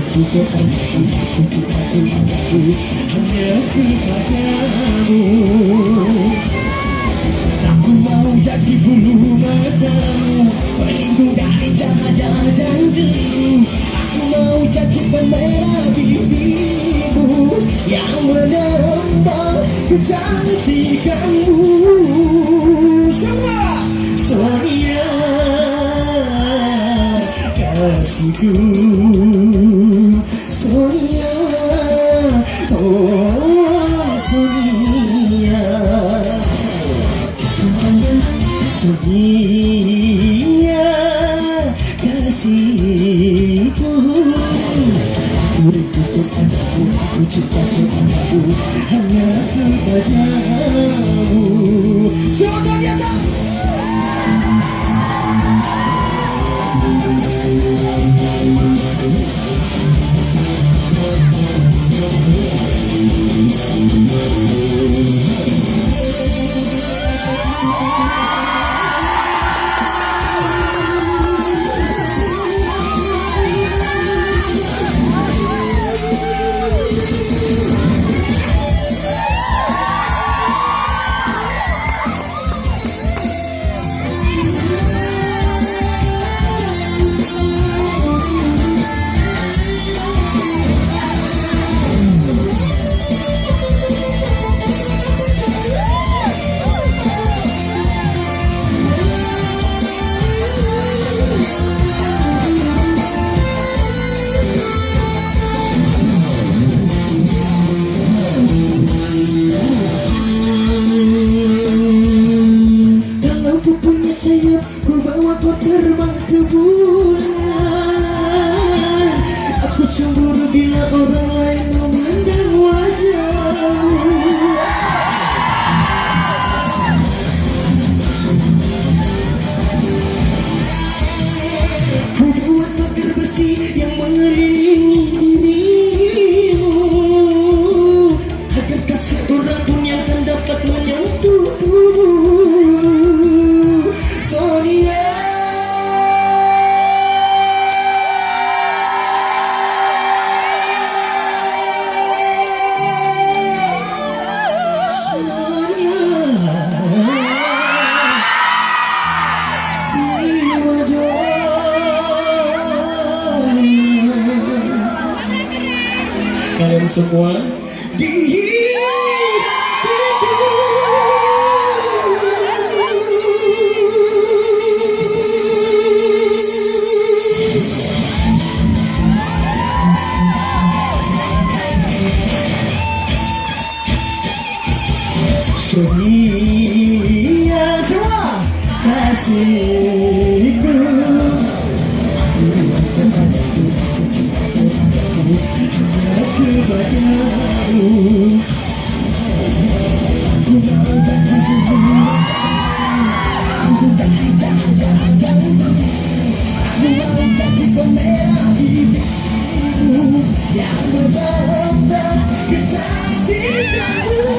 hanya kepadamu. Aku mau jadi bulu matamu, pelindung dari cahaya dan deru. Aku mau jadi pemerah bibirmu yang menambah kecantikanmu. Semua Sonia, kasihku Sonia, oh Sonia, Sonia, kasihku. Aku cinta aku hanya kepadamu. Semua di atas. Ku bawa kau terbang ke bulan. Aku cemburu bila orang lain memandang wajahmu. Ku buat pagar besi yang mengelilingi dirimu, agar kasih orang pun yang akan dapat menyentuh tubuhmu. Sonia, kalian semua Sonia, semua kasihku. Kepadamu, aku mau jadi bulu, aku dari cahaya dan deru. Aku mau jadi pemerah bibirmu yang menambah kecantikanmu.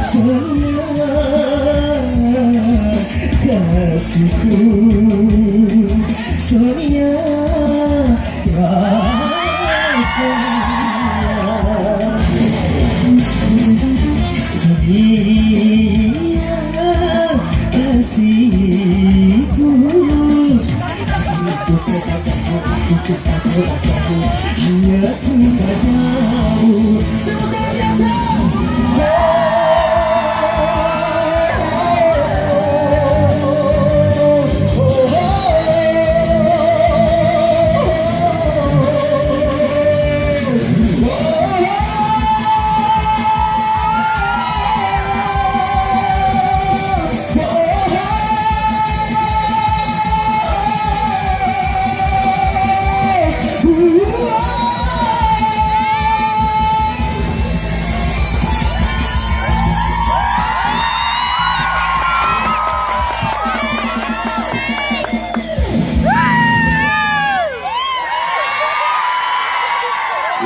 Sonia, kasihku Sonia, ya Sonia, kasihku. Aku cinta aku hanya kepadamu. Semua di atas.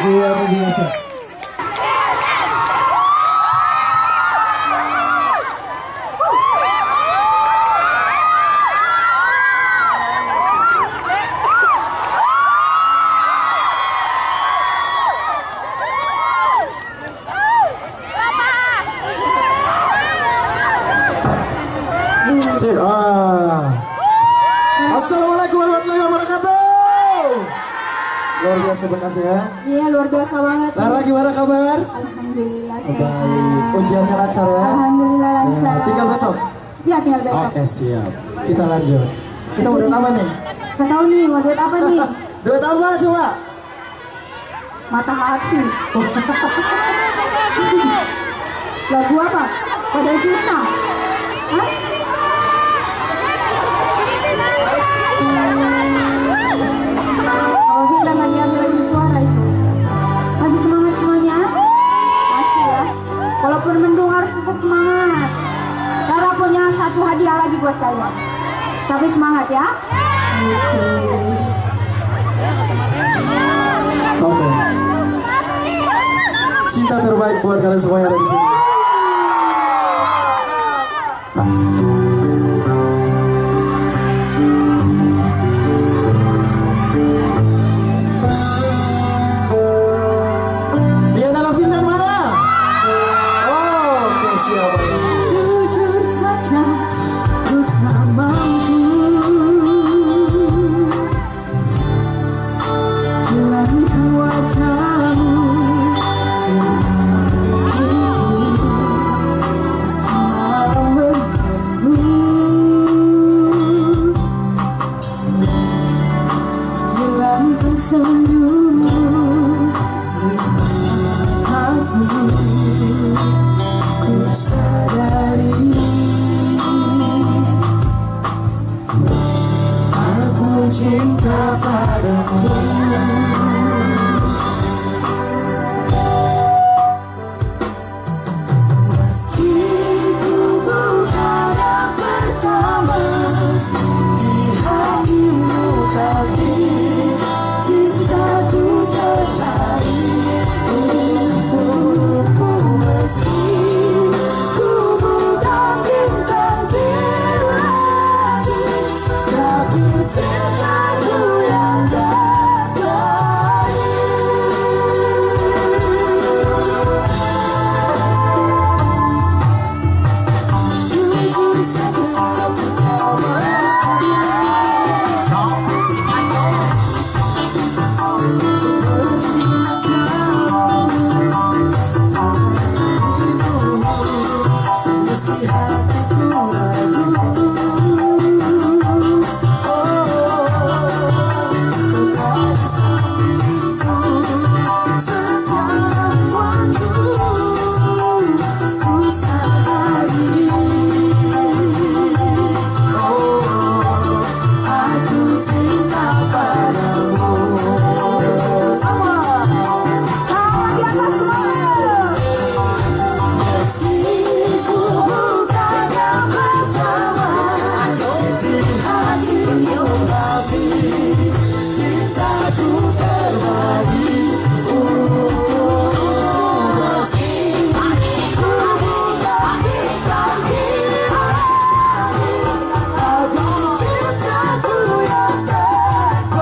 Luar biasa. Luar biasa Bekasnya. Iya, luar biasa banget. Lara gimana kabar? Alhamdulillah Baik. sehat. Ujiannya lancar ya? Alhamdulillah lancar. Tinggal besok? Iya, tinggal besok. Oke siap. Kita lanjut. Kita mau duet apa nih? Gak tahu nih, mau duet apa nih? Duet apa coba? Mata hati. Lagu apa? Padahal kita. Hah? Kalau Hilda lagi ambil suara itu. Masih semangat semuanya? Masih ya. Walaupun mendung harus tetap semangat. Cara punya satu hadiah lagi buat kalian. Tapi semangat ya. Oke. Cinta terbaik buat kalian semua yang ada di sini. Dia dalam film mana? Oh, oke siap. Jujur saja, ku tak mampu hilangkan wajahmu. Semalam menunggu, hilangkan senyummu di mataku. Ku sadari aku cinta padamu. Meski ku bukan yang pertama di hatimu, tapi cintaku terlari untukmu. Meski ku bukan bintang di langit, tapi cintaku yang terbaik. Jujur saja pertama. Meski hatiku ragu, kau di sampingku setiap waktu. Ku sadari, aku cinta padamu. Semua, tangan di atas semua. Meski ku bukan yang pertama di hatimu, tapi cintaku terlari untukmu. Meski ku bukan bintang di langit, tapi cintaku yang terbaik.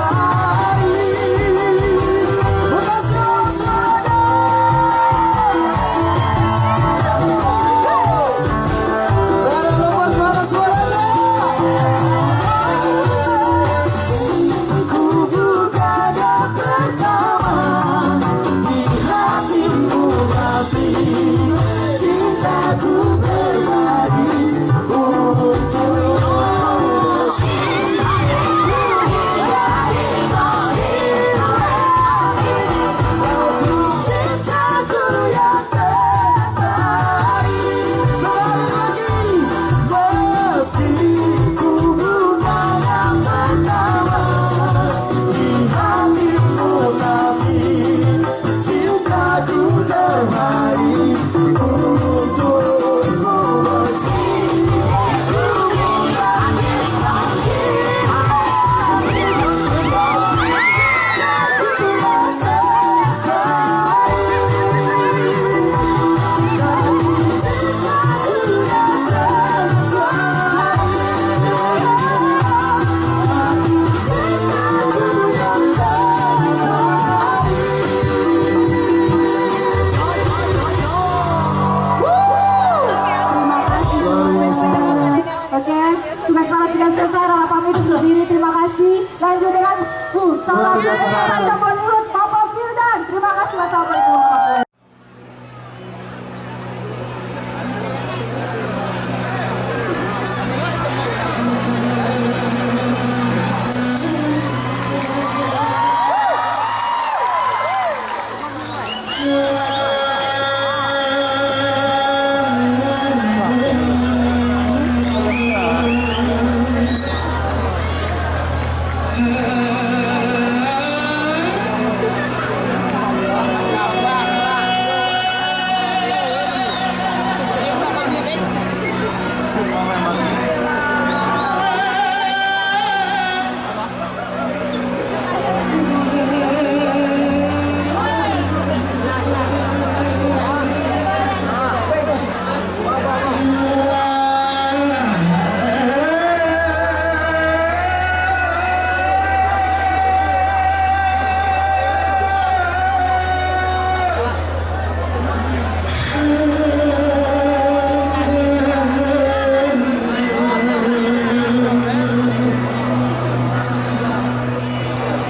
Bukan semua-semuanya. Dari luar mana suaranya? Ku bukan yang pertama di hatimu, tapi cintaku terbagi untukmu. Cintaku yang terbaik. Sekali lagi. Meski ku bukan yang pertama di hatimu, tapi cintaku terbaik untukmu. Meski ku bukan bintang di langit, tapi cintaku yang terbaik. Tapi cintaku yang Oke, tugas malam sudah selesai. Rara pamit undur diri. Terima kasih. Lanjut dengan salam Luar biasa, Rara. Anda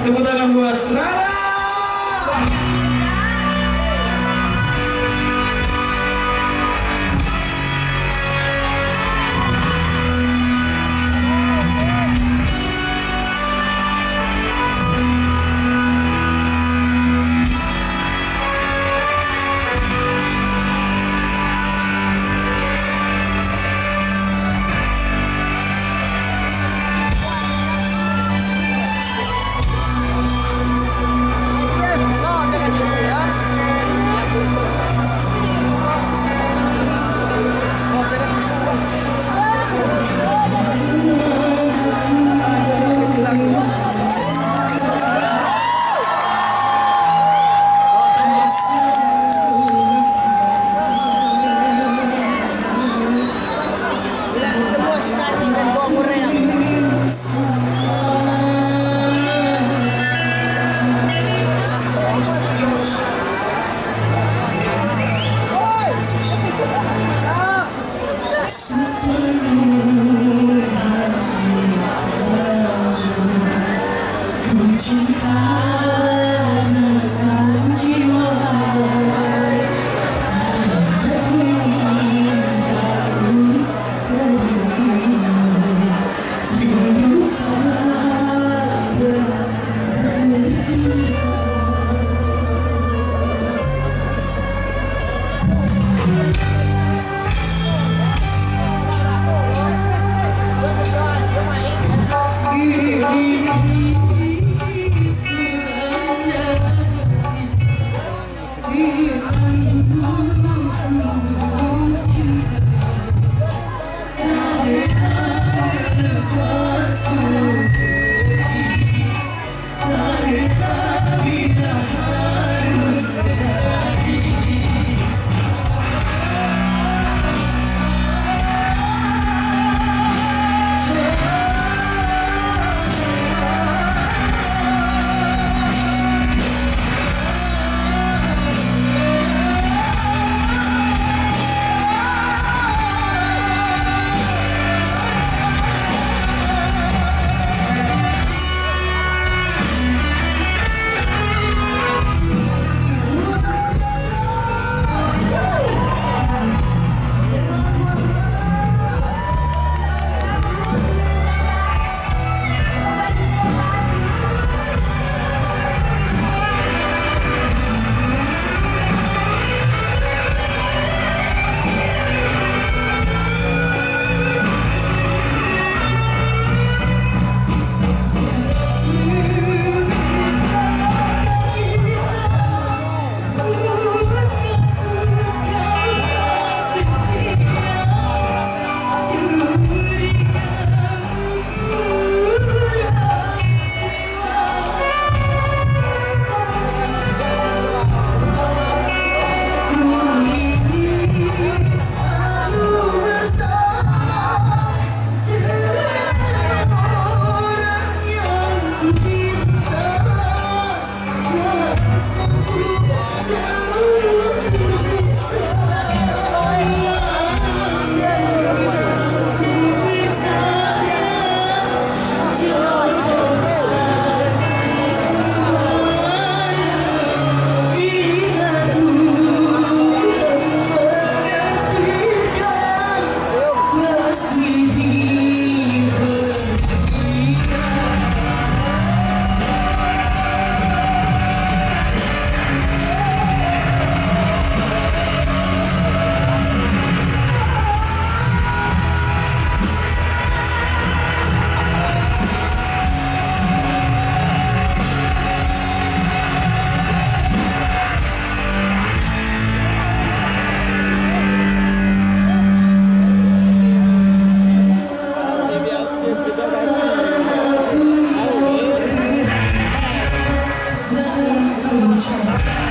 Tepuk tangan buat Rara. Thank you.